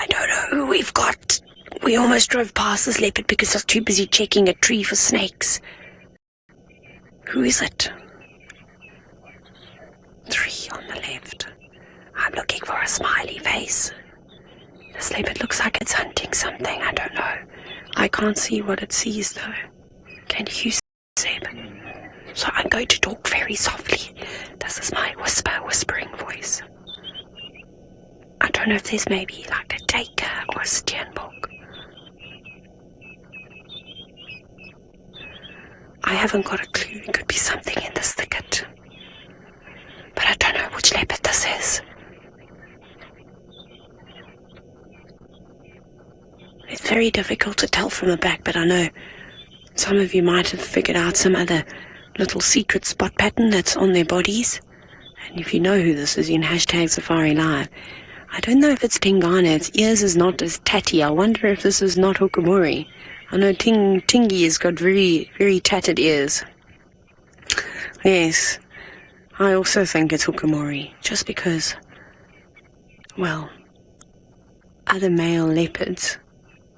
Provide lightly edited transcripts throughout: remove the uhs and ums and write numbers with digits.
I don't know who we've got. We almost drove past this leopard because I was too busy checking a tree for snakes. Who is it? 3 on the left. I'm looking for a smiley face. This leopard looks like it's hunting something. I don't know. I can't see what it sees, though. Can you see it? So I'm going to talk very softly. This is my whispering voice. I don't know if there's maybe like a taker or a steenbok. I haven't got a clue. It could be something in this thicket. But I don't know which leopard this is. It's very difficult to tell from the back, but I know some of you might have figured out some other little secret spot pattern that's on their bodies. And if you know who this is, you can hashtag Safari Live. I don't know if it's Tingana. Its ears is not as tatty. I wonder if this is not Hukumuri. I know Tingy has got very, very tatted ears. Yes, I also think it's Hukumuri, just because, well, other male leopards,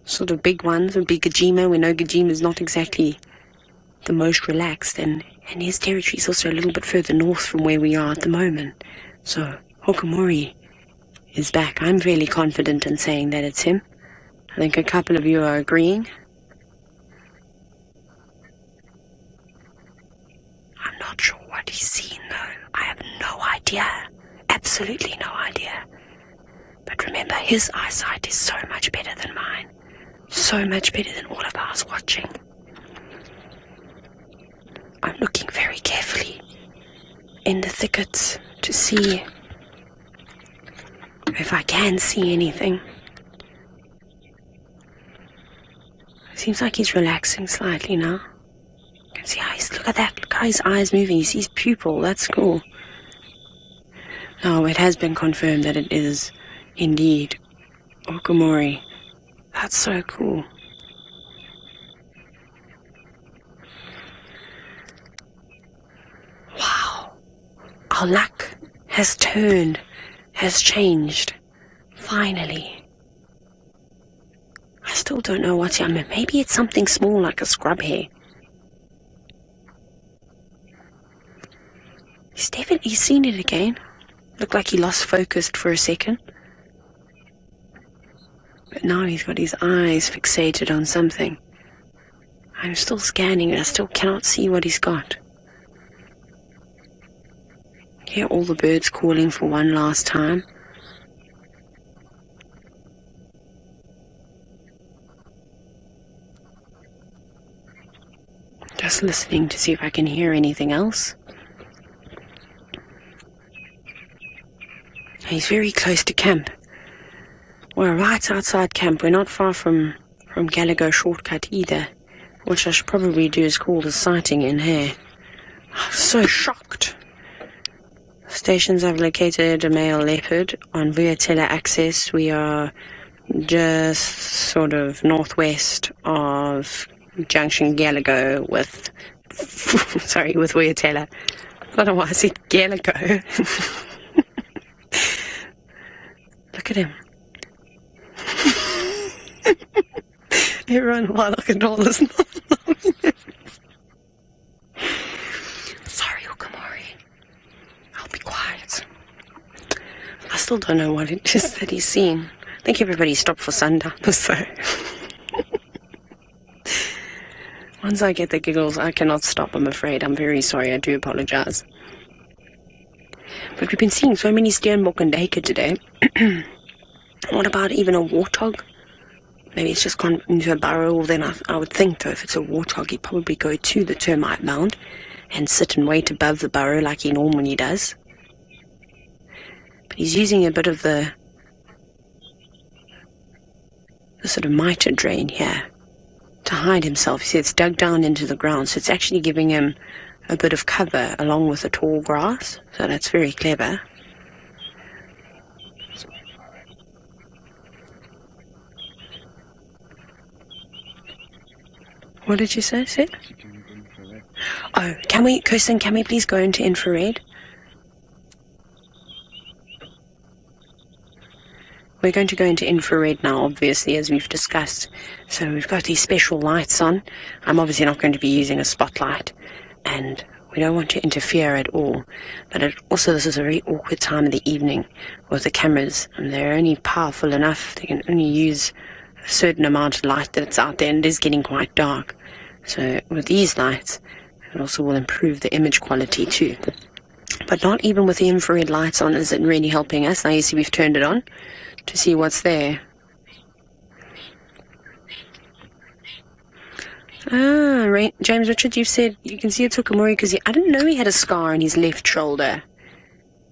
sort of big ones, a big Gajima, we know Gajima is not exactly the most relaxed, and his territory is also a little bit further north from where we are at the moment. So, Hukumuri is back. I'm fairly confident in saying that it's him. I think a couple of you are agreeing. I'm not sure what he's seen, though. I have no idea. Absolutely no idea. But remember, his eyesight is so much better than mine. So much better than all of ours watching. I'm looking very carefully in the thickets to see if I can see anything. It seems like he's relaxing slightly now. You can see look at that. Look how his eyes moving. He sees pupil. That's cool. No, it has been confirmed that it is indeed Hukumuri. That's so cool. Wow. Our luck has turned, has changed. Finally. I still don't know what's here. Maybe it's something small like a scrub hare. He's seen it again. Looked like he lost focus for a second. But now he's got his eyes fixated on something. I'm still scanning and I still cannot see what he's got. Hear all the birds calling for one last time. Just listening to see if I can hear anything else. He's very close to camp. We're right outside camp. We're not far from Gallagher Shortcut either. Which I should probably do is call the sighting in here. I'm so shocked. Stations have located a male leopard on Vuyatela access. We are just sort of northwest of Junction Gallagher with with Vuyatela. I don't know why I said Gallagher. Look at him. Everyone, while I control this. Sorry, Hukumuri. I'll be quiet. I still don't know what it is that he's seen. I think everybody stopped for sundown, so. Once I get the giggles, I cannot stop, I'm afraid. I'm very sorry, I do apologize. But we've been seeing so many steenbok and duiker today. What about even a warthog? Maybe it's just gone into a burrow. Well, then I would think, though, if it's a warthog, he'd probably go to the termite mound and sit and wait above the burrow like he normally does. But he's using a bit of the sort of mitre drain here to hide himself. You see, it's dug down into the ground, so it's actually giving him a bit of cover along with the tall grass. So that's very clever. What did you say, Sid? Oh, Kirsten, can we please go into infrared? we're going to go into infrared now, obviously, as we've discussed. So we've got these special lights on. I'm obviously not going to be using a spotlight, and we don't want to interfere at all. But also, this is a very awkward time of the evening with the cameras, and they're only powerful enough. They can only use a certain amount of light that's out there, and it is getting quite dark. So with these lights, it also will improve the image quality too. But not even with the infrared lights on is it really helping us. Now you see we've turned it on to see what's there. James Richard, you've said you can see it's Hukumuri because I didn't know he had a scar on his left shoulder.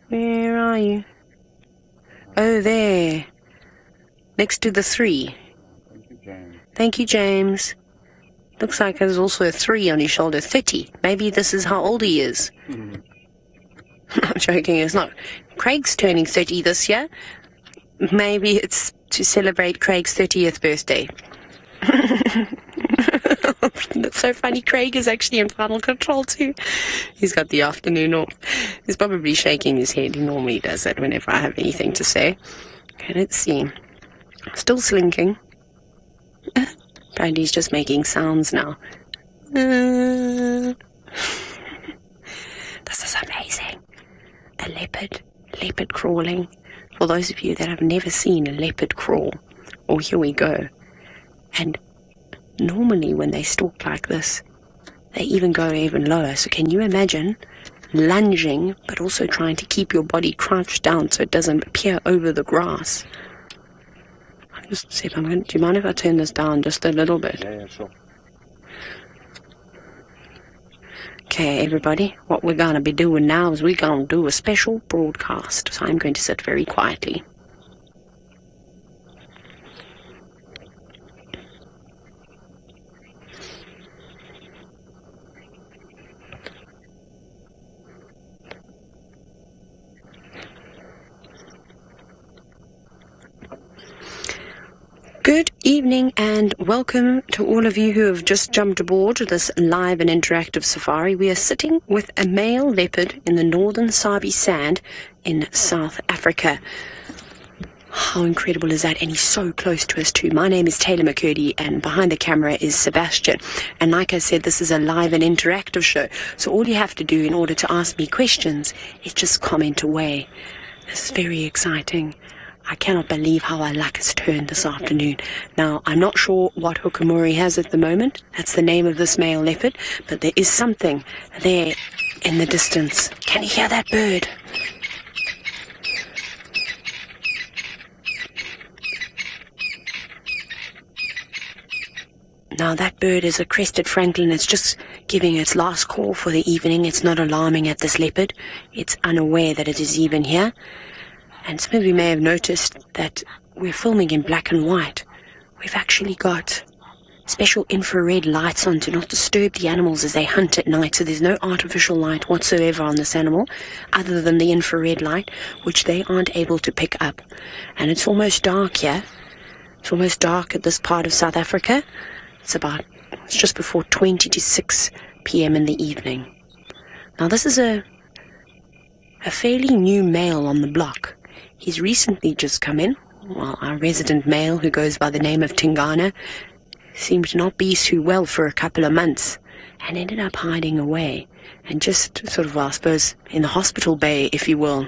Where are you? Oh, there. Next to the 3. Thank you, James. Thank you, James. Looks like there's also a 3 on his shoulder. 30. Maybe this is how old he is. I'm joking, it's not. Craig's turning 30 this year. Maybe it's to celebrate Craig's 30th birthday. That's so funny. Craig is actually in final control too. He's got the afternoon off. He's probably shaking his head. He normally does that whenever I have anything to say. Okay, let's see. Still slinking. Apparently he's just making sounds now. This is amazing. A leopard crawling. For those of you that have never seen a leopard crawl, oh, here we go. And normally when they stalk like this, they even go even lower. So can you imagine lunging, but also trying to keep your body crouched down so it doesn't appear over the grass? I'll just see if do you mind if I turn this down just a little bit? Yeah, sure. Okay, everybody, what we're going to be doing now is we're going to do a special broadcast. So I'm going to sit very quietly. Good evening and welcome to all of you who have just jumped aboard this live and interactive safari. We are sitting with a male leopard in the northern Sabi Sand in South Africa. How incredible is that? And he's so close to us too. My name is Taylor McCurdy and behind the camera is Sebastian. And like I said, this is a live and interactive show. So all you have to do in order to ask me questions is just comment away. This is very exciting. I cannot believe how our luck has turned this afternoon. Now, I'm not sure what Hukumuri has at the moment. That's the name of this male leopard. But there is something there in the distance. Can you hear that bird? Now, that bird is a crested francolin. It's just giving its last call for the evening. It's not alarming at this leopard. It's unaware that it is even here. And some of you may have noticed that we're filming in black and white. We've actually got special infrared lights on to not disturb the animals as they hunt at night. So there's no artificial light whatsoever on this animal other than the infrared light, which they aren't able to pick up. And it's almost dark here. It's almost dark at this part of South Africa. It's just before 20 to 6 p.m. in the evening. Now this is a fairly new male on the block. He's recently just come in. Well, our resident male, who goes by the name of Tingana, seemed to not be too well for a couple of months and ended up hiding away and just sort of, I suppose, in the hospital bay, if you will.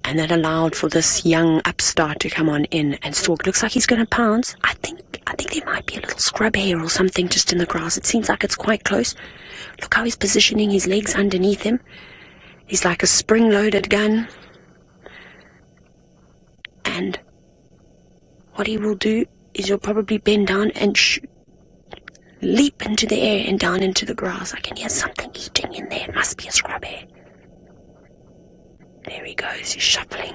And that allowed for this young upstart to come on in and stalk. Looks like he's going to pounce. I think there might be a little scrub hair or something just in the grass. It seems like it's quite close. Look how he's positioning his legs underneath him. He's like a spring-loaded gun. And what he will do is he'll probably bend down and leap into the air and down into the grass. I can hear something eating in there. It must be a scrub hare. There he goes. He's shuffling,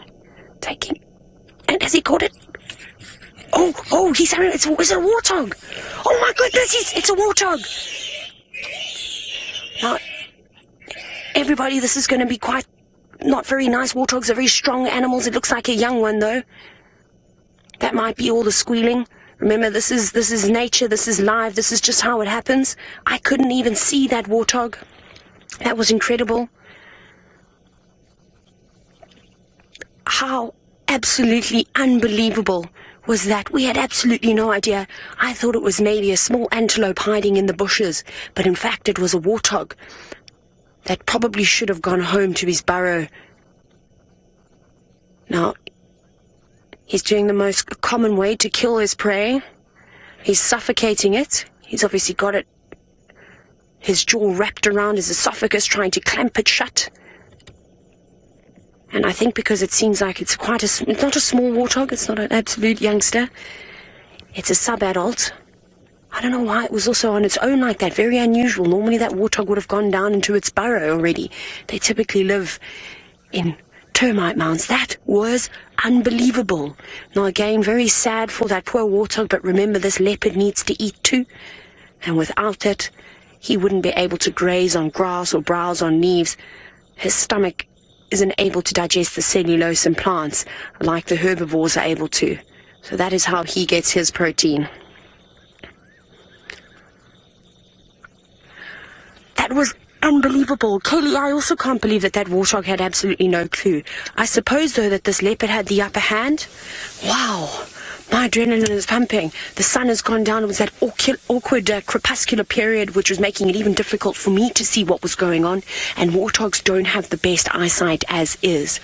taking. And has he caught it? Oh, he's having. It's a warthog. Oh my goodness, it's a warthog. Now, everybody, this is going to be quite not very nice. Warthogs are very strong animals. It looks like a young one, though. That might be all the squealing. Remember, this is nature. This is live. This is just how it happens. I couldn't even see that warthog. That was incredible. how absolutely unbelievable was that? We had absolutely no idea. I thought it was maybe a small antelope hiding in the bushes, but in fact it was a warthog that probably should have gone home to his burrow. Now, he's doing the most common way to kill his prey. He's suffocating it. He's obviously got it, his jaw wrapped around his esophagus, trying to clamp it shut. And I think because it seems like it's not a small warthog, it's not an absolute youngster. It's a sub-adult. I don't know why it was also on its own like that. Very unusual. Normally that warthog would have gone down into its burrow already. They typically live in termite mounds. That was unbelievable. Now again, very sad for that poor warthog, but remember, this leopard needs to eat too. And without it, he wouldn't be able to graze on grass or browse on leaves. His stomach isn't able to digest the cellulose in plants like the herbivores are able to. So that is how he gets his protein. That was unbelievable. Kelly, I also can't believe that warthog had absolutely no clue. I suppose, though, that this leopard had the upper hand. Wow. My adrenaline is pumping. The sun has gone down. It was that awkward crepuscular period which was making it even difficult for me to see what was going on. And warthogs don't have the best eyesight as is.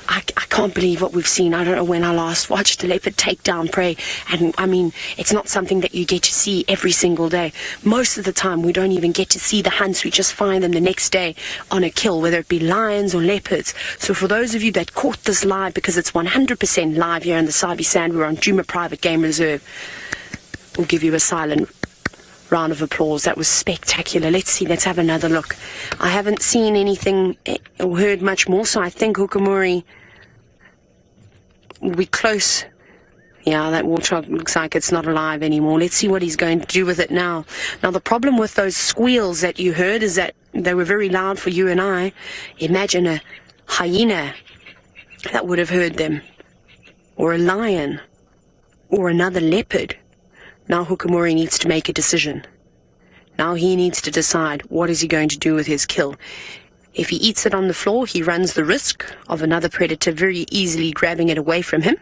I can't believe what we've seen. I don't know when I last watched a leopard take down prey. And, I mean, it's not something that you get to see every single day. Most of the time, we don't even get to see the hunts. We just find them the next day on a kill, whether it be lions or leopards. So for those of you that caught this live, because it's 100% live here in the Sabi Sand, we're on Djuma Private Game Reserve, we'll give you a silent round of applause. That was spectacular. Let's see. Let's have another look. I haven't seen anything or heard much more, so I think Hukumuri will be close. Yeah, that warthog looks like it's not alive anymore. Let's see what he's going to do with it now. Now, the problem with those squeals that you heard is that they were very loud for you and I. Imagine a hyena that would have heard them, or a lion, or another leopard. Now Hukumuri needs to make a decision. Now he needs to decide what is he going to do with his kill. If he eats it on the floor, he runs the risk of another predator very easily grabbing it away from him.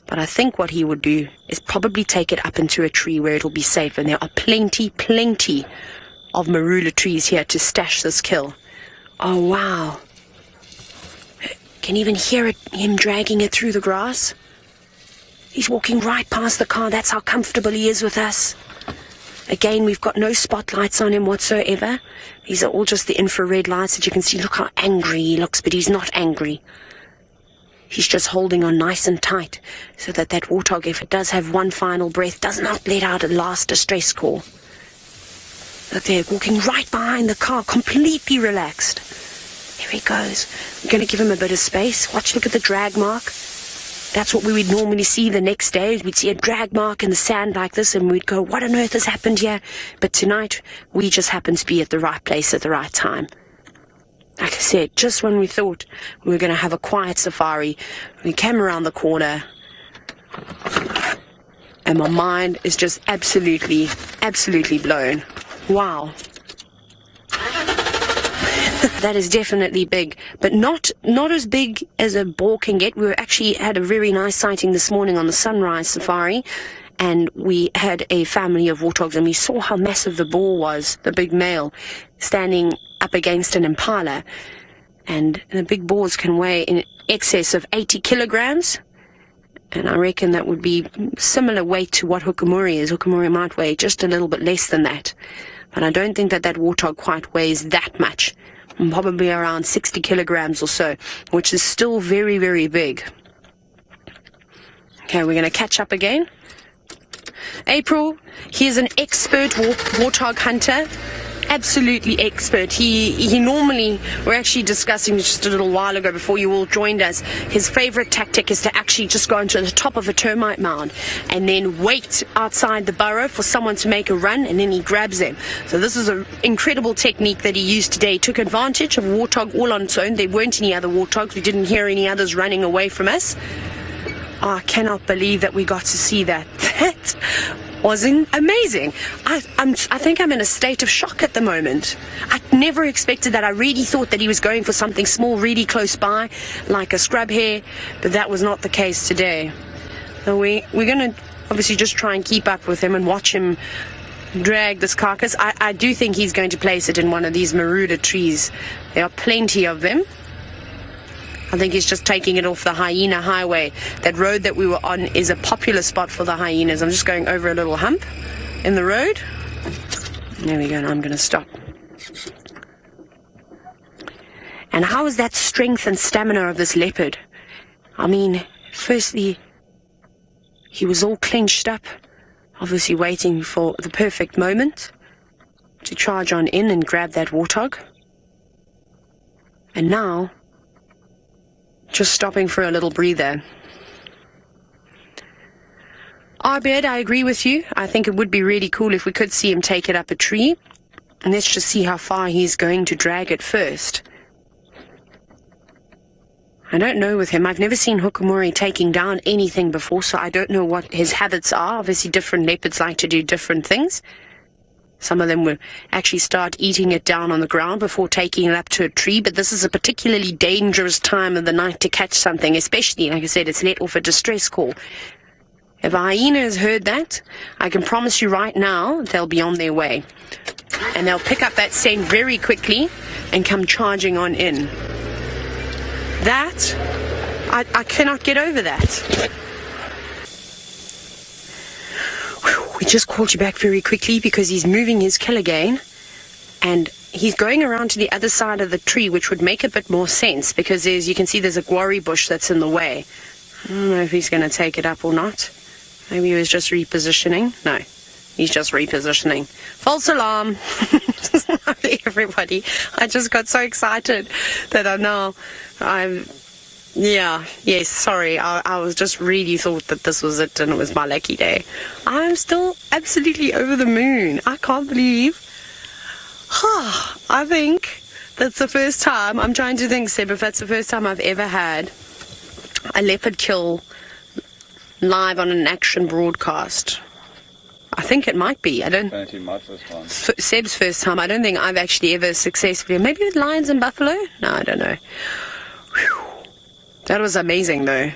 But I think what he would do is probably take it up into a tree where it'll be safe. And there are plenty of marula trees here to stash this kill. Oh, wow. Can even hear him dragging it through the grass. He's walking right past the car. That's how comfortable he is with us. Again, we've got no spotlights on him whatsoever. These are all just the infrared lights that you can see. Look how angry he looks, but he's not angry. He's just holding on nice and tight so that warthog, if it does have one final breath, does not let out a last distress call. Look there, walking right behind the car, completely relaxed. There he goes. We're going to give him a bit of space. Watch, look at the drag mark. That's what we would normally see the next day. We'd see a drag mark in the sand like this, and we'd go, what on earth has happened here? But tonight, we just happened to be at the right place at the right time. Like I said, just when we thought we were going to have a quiet safari, we came around the corner, and my mind is just absolutely blown. Wow. That is definitely big, but not as big as a boar can get. We actually had a very nice sighting this morning on the sunrise safari, and we had a family of warthogs, and we saw how massive the boar was, the big male, standing up against an impala. And the big boars can weigh in excess of 80 kilograms, and I reckon that would be similar weight to what Hukumuri is. Hukumuri might weigh just a little bit less than that, but I don't think that warthog quite weighs that much. Probably around 60 kilograms or so, which is still very, very big. Okay, we're going to catch up again. April, he is an expert warthog hunter. Absolutely expert. He normally, we're actually discussing just a little while ago before you all joined us, his favorite tactic is to actually just go into the top of a termite mound and then wait outside the burrow for someone to make a run, and then he grabs them. So this is an incredible technique that he used today. He took advantage of a warthog all on its own. There weren't any other warthogs. We didn't hear any others running away from us. Oh, I cannot believe that we got to see that. That was amazing. I think I'm in a state of shock at the moment. never expected that. I really thought that he was going for something small, really close by, like a scrub hare, but that was not the case today. So we're going to obviously just try and keep up with him and watch him drag this carcass. I do think he's going to place it in one of these Maruda trees. There are plenty of them. I think he's just taking it off the hyena highway. That road that we were on is a popular spot for the hyenas. I'm just going over a little hump in the road. There we go, and I'm going to stop. And how is that strength and stamina of this leopard? I mean, firstly, he was all clenched up, obviously waiting for the perfect moment to charge on in and grab that warthog. And now, just stopping for a little breather. Arbeid, I agree with you. I think it would be really cool if we could see him take it up a tree. And let's just see how far he's going to drag it first. I don't know with him. I've never seen Hukumuri taking down anything before, so I don't know what his habits are. Obviously, different leopards like to do different things. Some of them will actually start eating it down on the ground before taking it up to a tree, but this is a particularly dangerous time of the night to catch something, especially, like I said, it's let off a distress call. If a hyena has heard that, I can promise you right now, they'll be on their way. And they'll pick up that scent very quickly and come charging on in. That, I cannot get over that. We just called you back very quickly because he's moving his kill again, and he's going around to the other side of the tree, which would make a bit more sense because you can see there's a guarri bush that's in the way. I don't know if he's going to take it up or not. Maybe he was just repositioning. No, he's just repositioning. False alarm. Everybody. I just got so excited that yes, sorry. I was just really thought that this was it and it was my lucky day. I'm still absolutely over the moon. I can't believe. I think that's the first time, I'm trying to think, Seb, if that's the first time I've ever had a leopard kill live on an action broadcast. I think it might be. I don't. My first one. Seb's first time. I don't think I've actually ever successfully. Maybe with lions and buffalo? No, I don't know. Whew. That was amazing, though.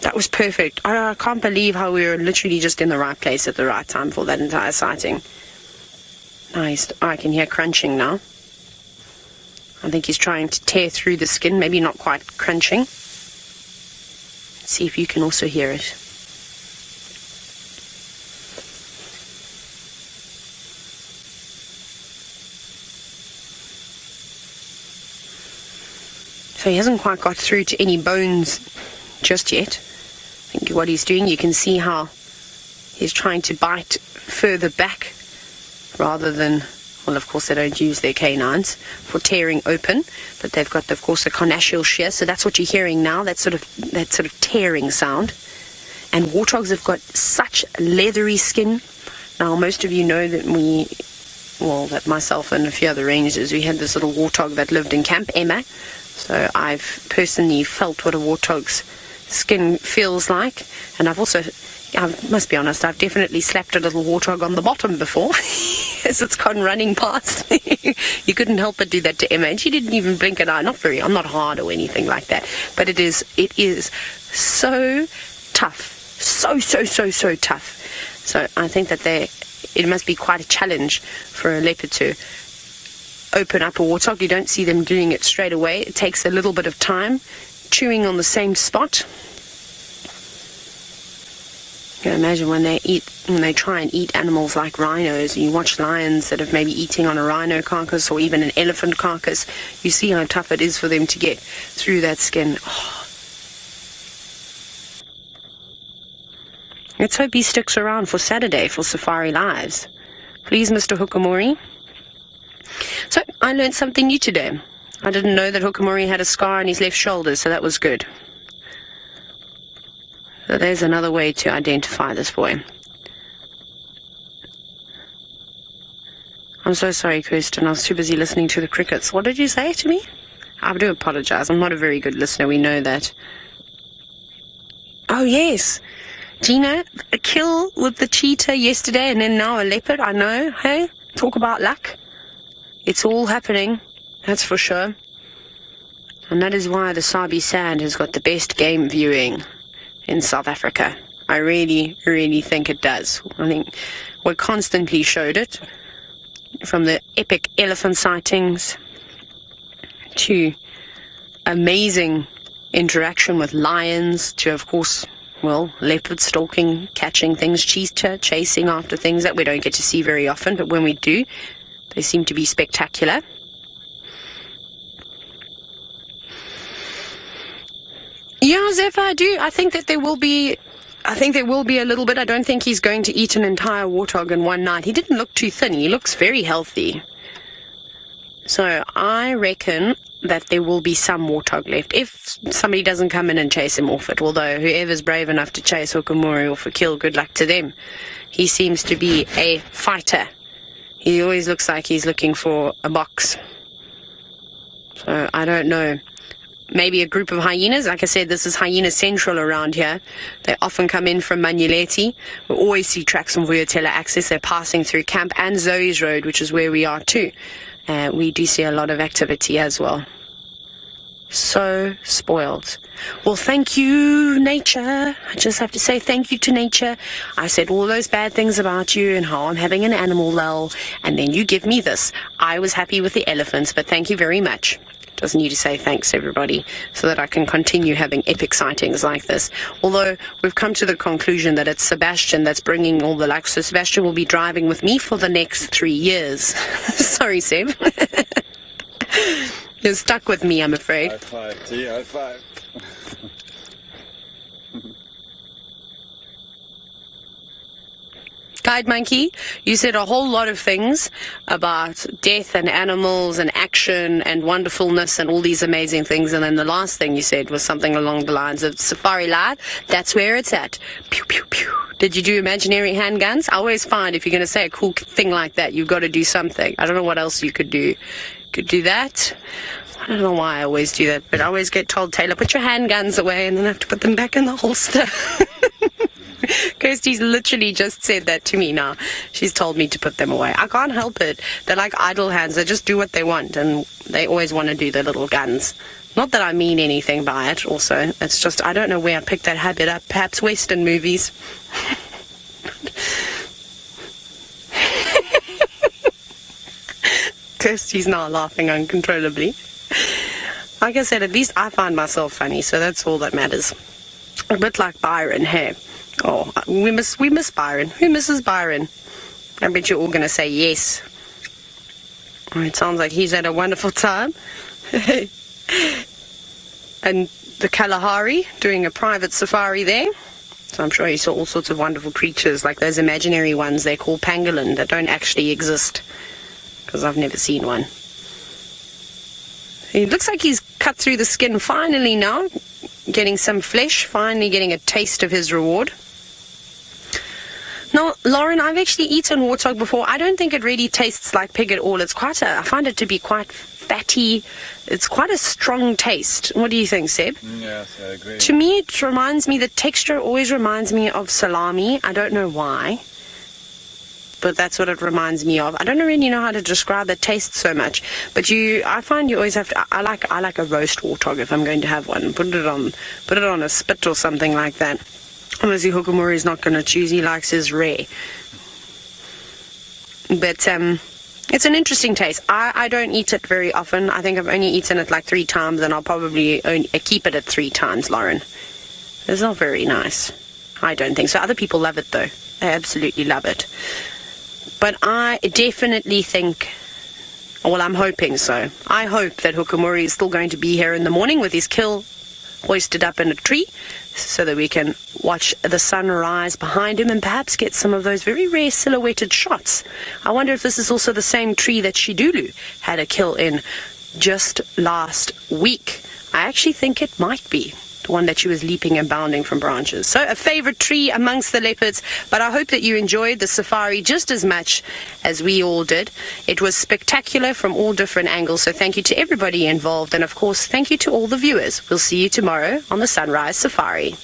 That was perfect. I can't believe how we were literally just in the right place at the right time for that entire sighting. Nice. Oh, I can hear crunching now. I think he's trying to tear through the skin. Maybe not quite crunching. Let's see if you can also hear it. So he hasn't quite got through to any bones just yet. I think what he's doing, you can see how he's trying to bite further back rather than, well, of course they don't use their canines for tearing open, but they've got, of course, a carnassial shear, so that's what you're hearing now, that sort of tearing sound. And warthogs have got such leathery skin. Now, most of you know that that myself and a few other rangers, we had this little warthog that lived in camp, Emma. So I've personally felt what a warthog's skin feels like. And I must be honest, I've definitely slapped a little warthog on the bottom before as it's gone running past. You couldn't help but do that to Emma, and she didn't even blink an eye. I'm not hard or anything like that. But it is so tough. So tough. So I think that it must be quite a challenge for a leopard to open up a warthog. You don't see them doing it straight away. It takes a little bit of time, chewing on the same spot. You can imagine when they try and eat animals like rhinos, and you watch lions that have maybe eating on a rhino carcass or even an elephant carcass, you see how tough it is for them to get through that skin. Let's hope he sticks around for Saturday for Safari Lives. Please, Mr. Hukumuri. So, I learned something new today. I didn't know that Hukumuri had a scar on his left shoulder, so that was good. So there's another way to identify this boy. I'm so sorry, Kirsten. I was too busy listening to the crickets. What did you say to me? I do apologize. I'm not a very good listener. We know that. Oh, yes. Gina, a kill with the cheetah yesterday and then now a leopard. I know, hey? Talk about luck. It's all happening, that's for sure. And that is why the Sabi Sand has got the best game viewing in South Africa. I really, really think it does. I think we constantly showed it, from the epic elephant sightings to amazing interaction with lions to, of course, well, leopard stalking, catching things, cheetah chasing after things that we don't get to see very often, but when we do, they seem to be spectacular. Yeah, Zephyr, I do. I think there will be a little bit. I don't think he's going to eat an entire warthog in one night. He didn't look too thin. He looks very healthy. So I reckon that there will be some warthog left, if somebody doesn't come in and chase him off it. Although whoever's brave enough to chase Hukumuri off a kill, good luck to them. He seems to be a fighter. He always looks like he's looking for a box. So I don't know. Maybe a group of hyenas. Like I said, this is hyena central around here. They often come in from Manuleti. We always see tracks on Vuyatela access. They're passing through camp and Zoe's Road, which is where we are too. We do see a lot of activity as well. So spoiled. Well, thank you, nature. I just have to say thank you to nature. I said all those bad things about you and how I'm having an animal lull, and then you give me this. I was happy with the elephants, but thank you very much. Doesn't need to say thanks, everybody, so that I can continue having epic sightings like this. Although we've come to the conclusion that it's Sebastian that's bringing all the luck, so Sebastian will be driving with me for the next 3 years. Sorry, Seb. You're stuck with me, I'm afraid. High five, T, high five. Guide Monkey, you said a whole lot of things about death and animals and action and wonderfulness and all these amazing things, and then the last thing you said was something along the lines of Safari Live. That's where it's at. Pew, pew, pew. Did you do imaginary handguns? I always find if you're going to say a cool thing like that, you've got to do something. I don't know what else you could do. You could do that. I don't know why I always do that, but I always get told, Taylor, put your handguns away, and then I have to put them back in the holster. Kirsty's literally just said that to me now. She's told me to put them away. I can't help it. They're like idle hands. They just do what they want, and they always want to do their little guns. Not that I mean anything by it, also. It's just, I don't know where I picked that habit up. Perhaps Western movies. Kirsty's now laughing uncontrollably. Like I said, at least I find myself funny, so that's all that matters. A bit like Byron here. Oh, we miss Byron. Who misses Byron? I bet you're all going to say yes. Oh, it sounds like he's had a wonderful time. And the Kalahari doing a private safari there. So I'm sure he saw all sorts of wonderful creatures, like those imaginary ones they call pangolin that don't actually exist, because I've never seen one. It looks like he's cut through the skin finally now, getting some flesh, finally getting a taste of his reward. Now, Lauren, I've actually eaten warthog before. I don't think it really tastes like pig at all. I find it to be quite fatty. It's quite a strong taste. What do you think, Seb? Yes, I agree. To me, it reminds me, the texture always reminds me of salami. I don't know why, but that's what it reminds me of. I don't really know how to describe the taste so much, but I find you always have to. I like a roast warthog if I'm going to have one. Put it on a spit or something like that. Obviously, Hukumuri is not going to choose. He likes his rare. But it's an interesting taste. I don't eat it very often. I think I've only eaten it like 3 times, and I'll probably only keep it at 3 times, Lauren. It's not very nice. I don't think so. Other people love it, though. They absolutely love it. But I definitely think, well, I'm hoping so. I hope that Hukumuri is still going to be here in the morning with his kill hoisted up in a tree, so that we can watch the sunrise behind him and perhaps get some of those very rare silhouetted shots. I wonder if this is also the same tree that Shidulu had a kill in just last week. I actually think it might be the one that she was leaping and bounding from branches. So a favorite tree amongst the leopards, but I hope that you enjoyed the safari just as much as we all did. It was spectacular from all different angles, so thank you to everybody involved, and of course thank you to all the viewers. We'll see you tomorrow on the Sunrise Safari.